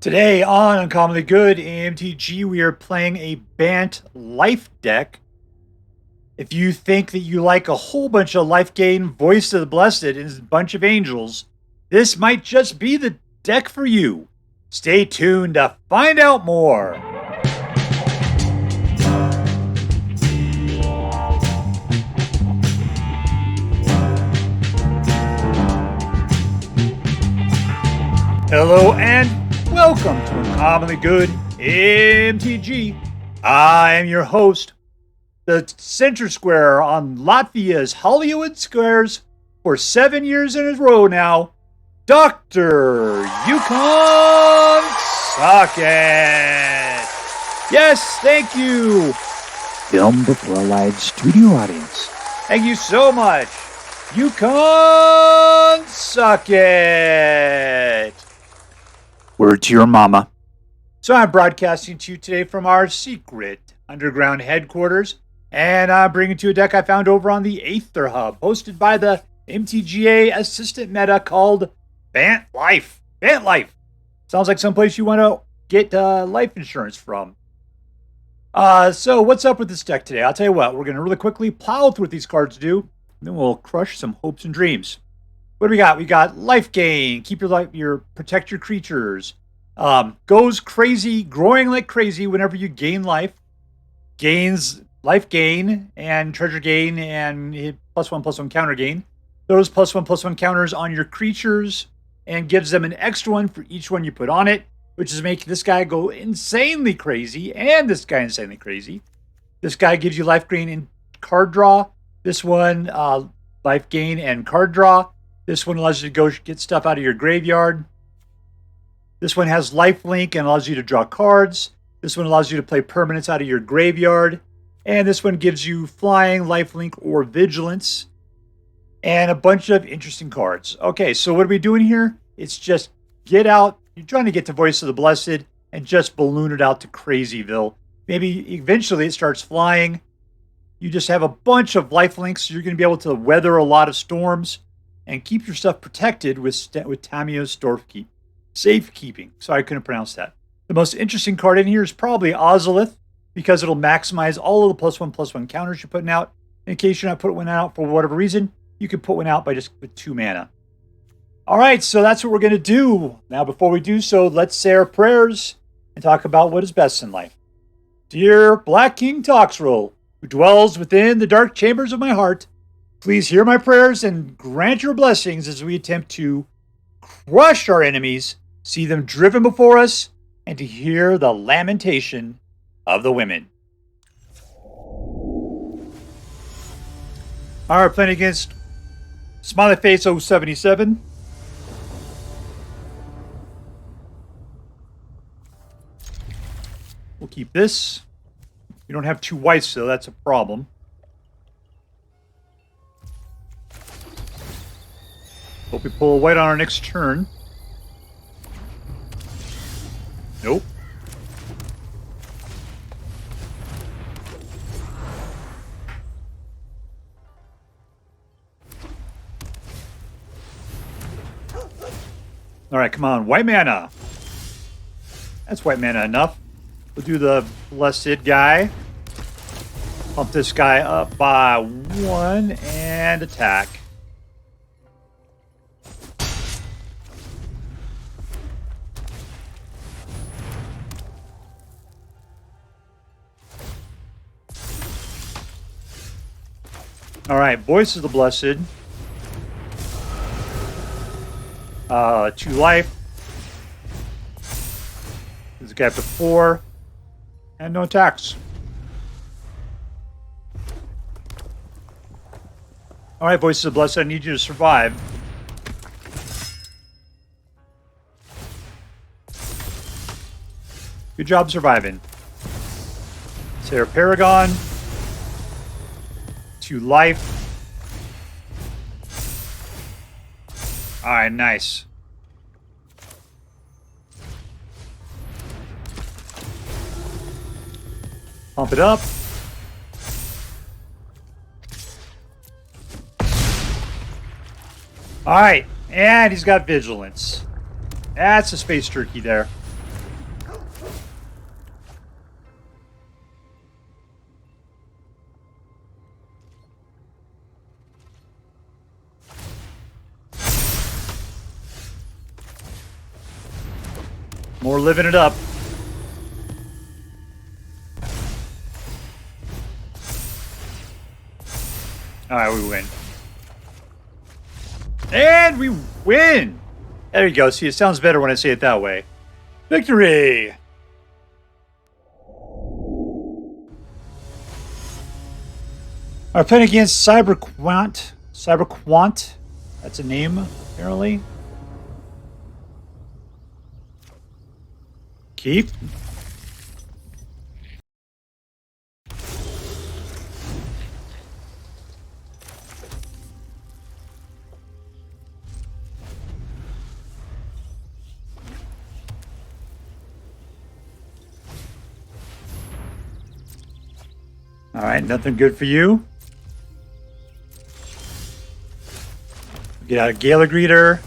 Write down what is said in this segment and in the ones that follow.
Today on Uncommonly Good MTG, we are playing a BANT life deck. If you think that you like a whole bunch of life gain, Voice of the Blessed, and a bunch of angels, this might just be the deck for you. Stay tuned to find out more. Hello and welcome to Uncommonly Good MTG. I am your host, the center square on Latvia's Hollywood squares for 7 years in a row now, Dr. Yukon Socket. Yes, thank you. Filmed before a live studio audience. Thank you so much, Yukon Socket. Word to your mama. So I'm broadcasting to you today from our secret underground headquarters, and I'm bringing to you a deck I found over on the Aether Hub, hosted by the MTGA assistant meta called BANT Life. BANT Life. Sounds like someplace you want to get life insurance from. So what's up with this deck today? I'll tell you what, we're going to really quickly plow through what these cards do, and then we'll crush some hopes and dreams. What do we got? We got life gain, keep your life, protect your creatures. Goes crazy, growing like crazy whenever you gain life. Gains life gain and treasure gain and +1/+1 counter gain. Those +1/+1 counters on your creatures and gives them an extra one for each one you put on it, which is making this guy go insanely crazy and this guy insanely crazy. This guy gives you life gain and card draw. This one, life gain and card draw. This one allows you to go get stuff out of your graveyard. This one has lifelink and allows you to draw cards. This one allows you to play permanents out of your graveyard. And this one gives you flying, lifelink, or vigilance. And a bunch of interesting cards. Okay, so what are we doing here? It's just get out. You're trying to get to Voice of the Blessed and just balloon it out to Crazyville. Maybe eventually it starts flying. You just have a bunch of lifelinks. So you're going to be able to weather a lot of storms and keep your stuff protected with Tamiyo's Safekeeping. Sorry, I couldn't pronounce that. The most interesting card in here is probably Ozolith, because it'll maximize all of the +1/+1 counters you're putting out. In case you're not putting one out for whatever reason, you can put one out by just with 2 mana. All right, so that's what we're going to do. Now, before we do so, let's say our prayers and talk about what is best in life. Dear Black King Toxrill, who dwells within the dark chambers of my heart, please hear my prayers and grant your blessings as we attempt to crush our enemies, see them driven before us, and to hear the lamentation of the women. All right, playing against Smiley Face 077. We'll keep this. We don't have 2 whites, so that's a problem. Hope we pull a white on our next turn. Nope. All right, come on. White mana. That's white mana enough. We'll do the Blessed guy. Pump this guy up by 1 and attack. All right, Voice of the Blessed. 2 life. This guy up to 4. And no attacks. All right, Voice of the Blessed, I need you to survive. Good job surviving. Serra Paragon. 2 life. All right, nice. Pump it up. All right, and he's got vigilance. That's a space turkey there. More living it up. Alright, we win. And we win! There you go. See, it sounds better when I say it that way. Victory! Alright, playing against CyberQuant. CyberQuant. That's a name, apparently. Keep. All right, nothing good for you. Get out a Gala Greeter.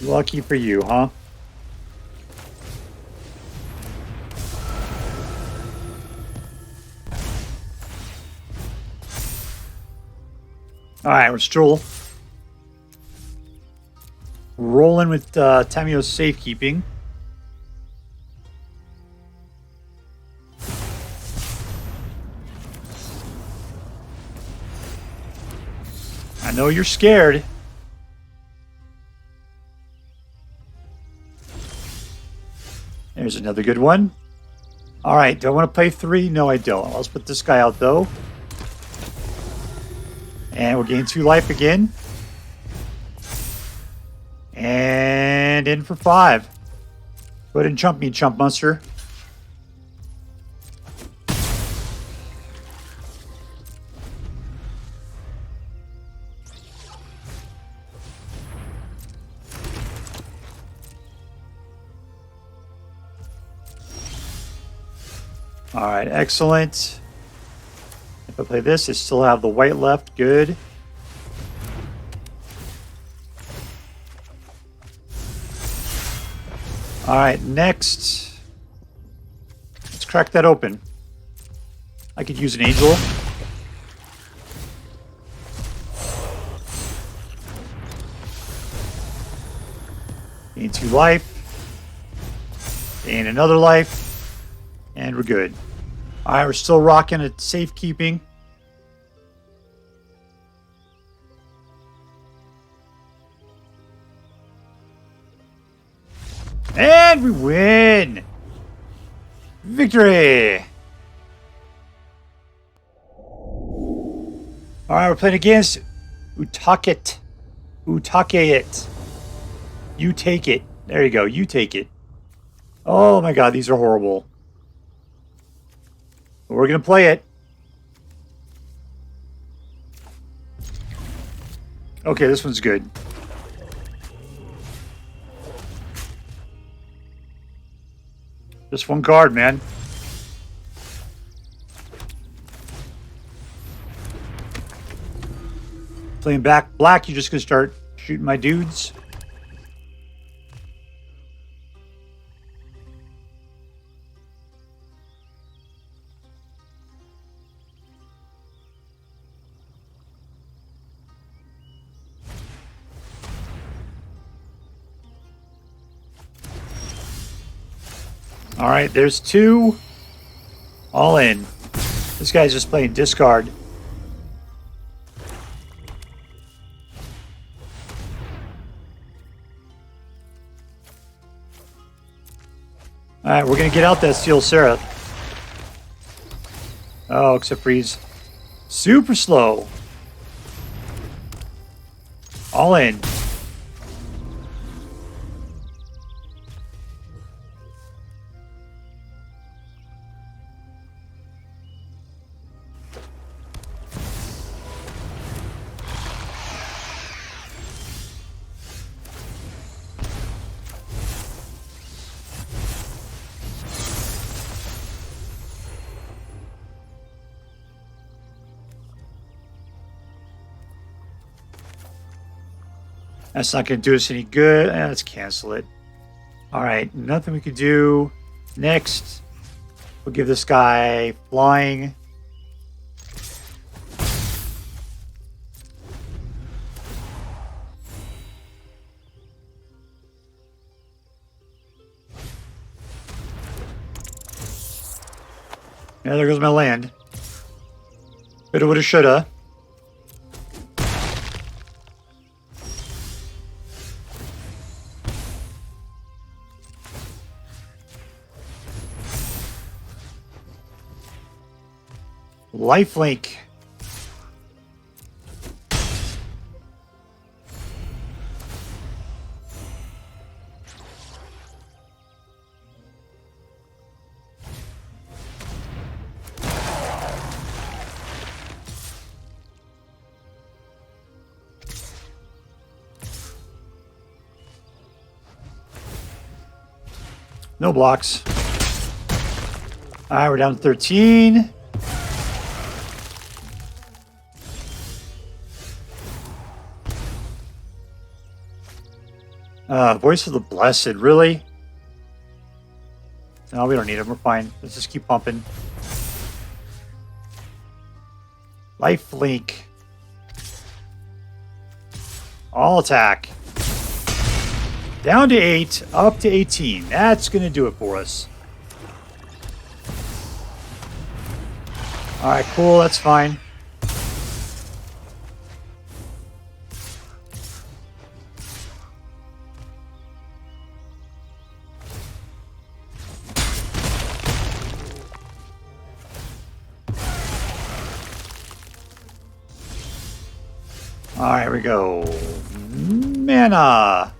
Lucky for you, huh? All right, we're still rolling with Tamiyo's Safekeeping. I know you're scared. There's another good one. All right, do I want to play 3? No, I don't. Let's put this guy out, though. And we'll gain 2 life again. And in for 5. Go ahead and chump me, chump monster. All right, excellent. If I play this, I still have the white left. Good. All right, next. Let's crack that open. I could use an angel. Gain 2 life. Gain another life. And we're good. All right, we're still rocking at Safekeeping. And we win! Victory! All right, we're playing against utakeit. Utakeit. You take it. There you go. You take it. Oh my god, these are horrible. But we're going to play it. Okay, this one's good. Just one card, man. Playing back black, you're just going to start shooting my dudes. All right, there's 2. All in. This guy's just playing discard. All right, we're going to get out that Steel Seraph. Oh, except for he's super slow. All in. That's not going to do us any good. Let's cancel it. All right, nothing we could do. Next, we'll give this guy flying. Yeah, there goes my land. Coulda, woulda, shoulda. Lifelink. No blocks. All right, we're down to 13. Voice of the Blessed, really? No, we don't need him. We're fine. Let's just keep pumping. Lifelink. All attack. Down to 8, up to 18. That's going to do it for us. Alright, cool. That's fine. Alright, here we go. Mana.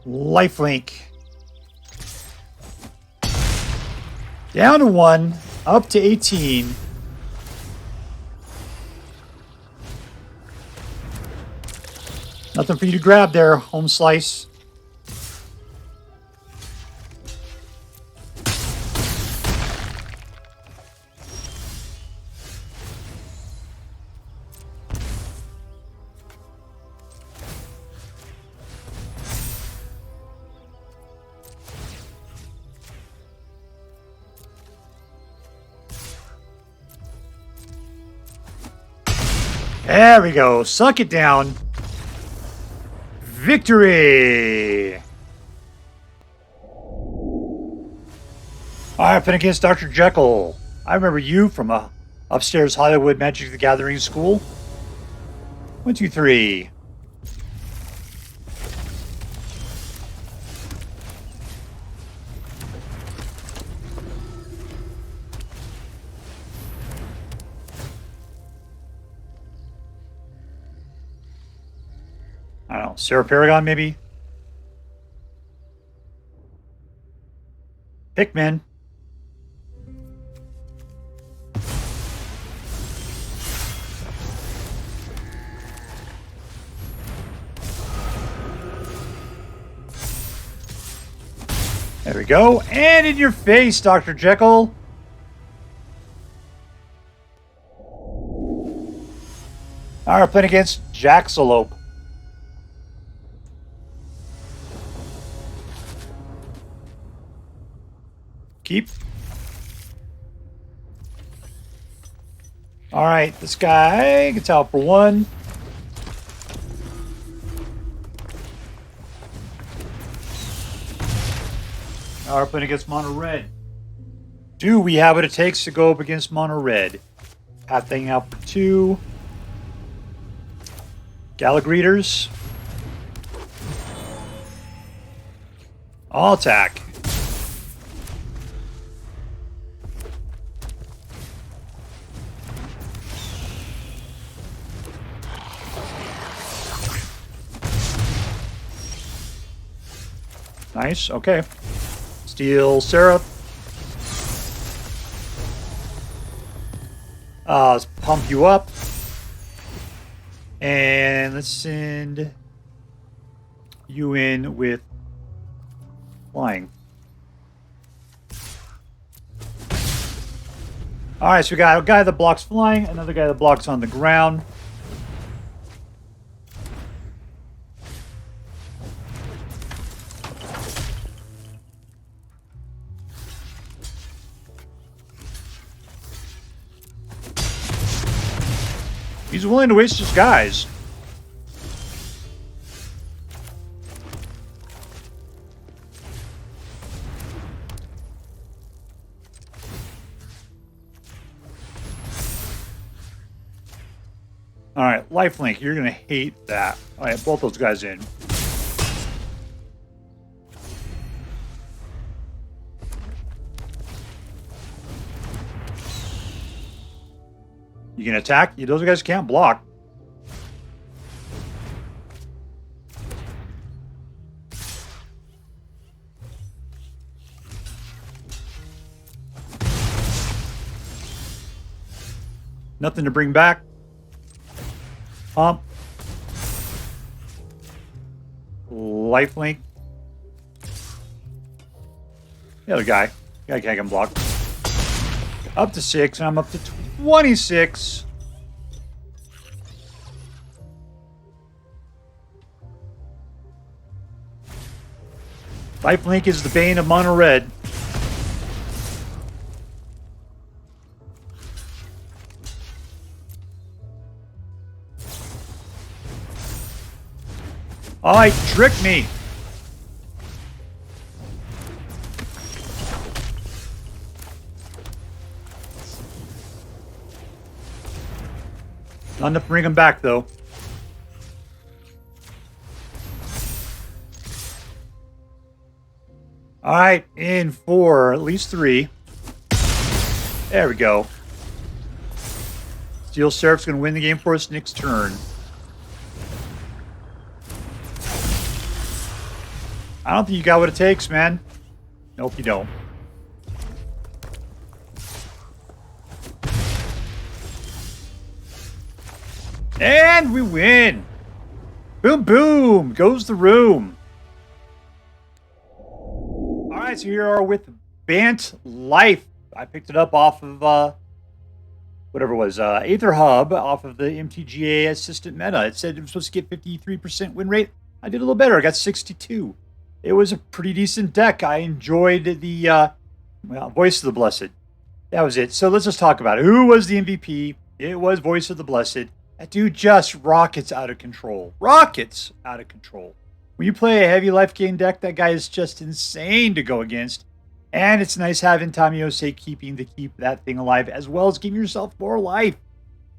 Lifelink. Down to 1, up to 18. Nothing for you to grab there, home slice. There we go. Suck it down. Victory! Alright, up against Dr. Jekyll. I remember you from upstairs Hollywood Magic the Gathering school. 1, 2, 3. I don't know, Serra Paragon maybe? Pikmin. There we go. And in your face, Dr. Jekyll. Alright, playing against Jaxolope. Keep. Alright, this guy gets out for 1. Alright, playing against Mono Red. Do we have what it takes to go up against Mono Red? Hat thing out for 2. Gala Greeters. All attack. Nice, okay. Steel Seraph. Let's pump you up. And let's send you in with flying. Alright, so we got a guy that blocks flying, another guy that blocks on the ground. He's willing to waste his guys. All right, lifelink. You're going to hate that. All right, both those guys in. You can attack. Those guys can't block. Nothing to bring back. Pump. Lifelink. The other guy. Guy can't block. Up to 6, and I'm up to 26. Lifelink is the bane of mono red. Oh, he tricked me. Not enough to bring him back, though. All right, in for at least 3. There we go. Steel Seraph's going to win the game for us next turn. I don't think you got what it takes, man. Nope, you don't. And we win. Boom, boom. Goes the room. All right, so here are with BANT Life. I picked it up off of, whatever it was, Aether Hub, off of the MTGA Assistant Meta. It said it was supposed to get 53% win rate. I did a little better. I got 62. It was a pretty decent deck. I enjoyed the, Voice of the Blessed. That was it. So let's just talk about it. Who was the MVP? It was Voice of the Blessed. That dude just rockets out of control. Rockets out of control. When you play a heavy life gain deck, that guy is just insane to go against. And it's nice having Tamiyo Safekeeping to keep that thing alive, as well as giving yourself more life.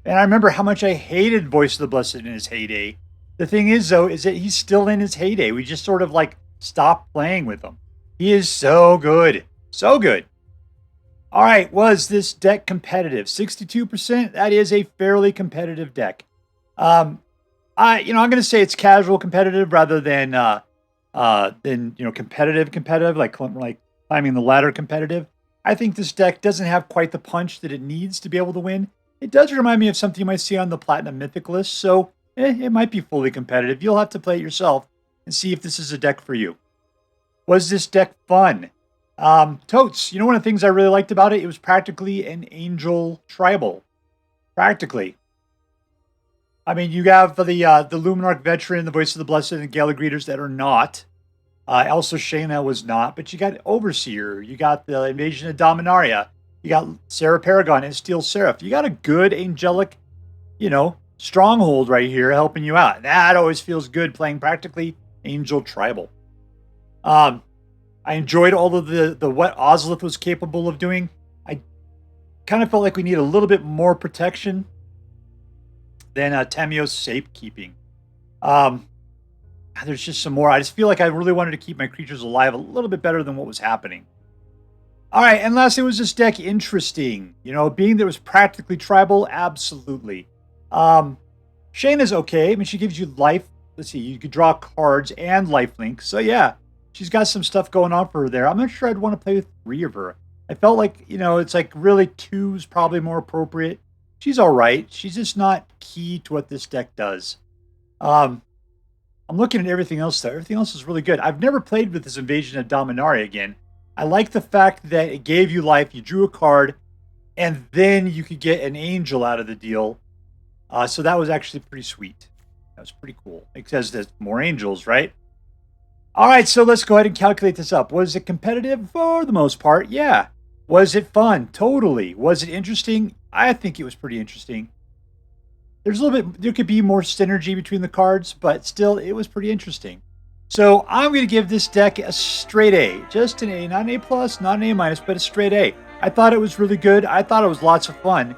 And I remember how much I hated Voice of the Blessed in his heyday. The thing is, though, is that he's still in his heyday. We just sort of like stopped playing with him. He is so good. So good. All right, was this deck competitive? 62%. That is a fairly competitive deck. I'm going to say it's casual competitive rather than competitive, like climbing the ladder competitive. I think this deck doesn't have quite the punch that it needs to be able to win. It does remind me of something you might see on the Platinum Mythic list, so it might be fully competitive. You'll have to play it yourself and see if this is a deck for you. Was this deck fun? Totes, one of the things I really liked about it, it was practically an Angel Tribal. Practically. I mean, you have the Lunarch Veteran, the Voice of the Blessed, and Gala Greeters that are not. Also, Shanna was not. But you got Overseer. You got the Invasion of Dominaria. You got Serra Paragon and Steel Seraph. You got a good angelic, stronghold right here helping you out. That always feels good playing practically Angel Tribal. I enjoyed all of the what Ozolith was capable of doing. I kind of felt like we need a little bit more protection than Tamiyo's Safekeeping. There's just some more. I just feel like I really wanted to keep my creatures alive a little bit better than what was happening. All right, and lastly, was this deck interesting? Being that it was practically tribal, absolutely. Shanna's okay. I mean, she gives you life. Let's see, you could draw cards and lifelink. So yeah, she's got some stuff going on for her there. I'm not sure I'd want to play with 3 of her. I felt like, it's like really 2's probably more appropriate. She's all right. She's just not key to what this deck does. I'm looking at everything else, though. Everything else is really good. I've never played with this Invasion of Dominaria again. I like the fact that it gave you life, you drew a card, and then you could get an angel out of the deal. So that was actually pretty sweet. That was pretty cool. It says there's more angels, right? All right, so let's go ahead and calculate this up. Was it competitive? For the most part, yeah. Was it fun? Totally. Was it interesting? I think it was pretty interesting. There's a little bit, there could be more synergy between the cards, but still, it was pretty interesting. So I'm going to give this deck a straight A. Just an A, not an A+, not an A-, but a straight A. I thought it was really good. I thought it was lots of fun.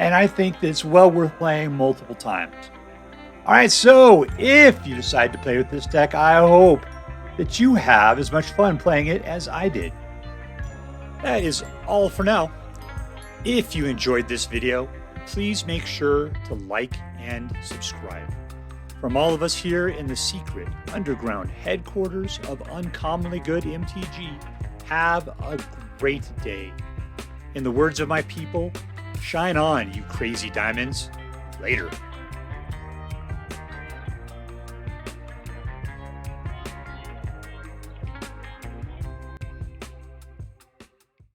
and I think that it's well worth playing multiple times. Alright, so if you decide to play with this deck, I hope that you have as much fun playing it as I did. That is all for now. If you enjoyed this video, please make sure to like and subscribe. From all of us here in the secret underground headquarters of Uncommonly Good MTG, have a great day. In the words of my people, shine on, you crazy diamonds. Later.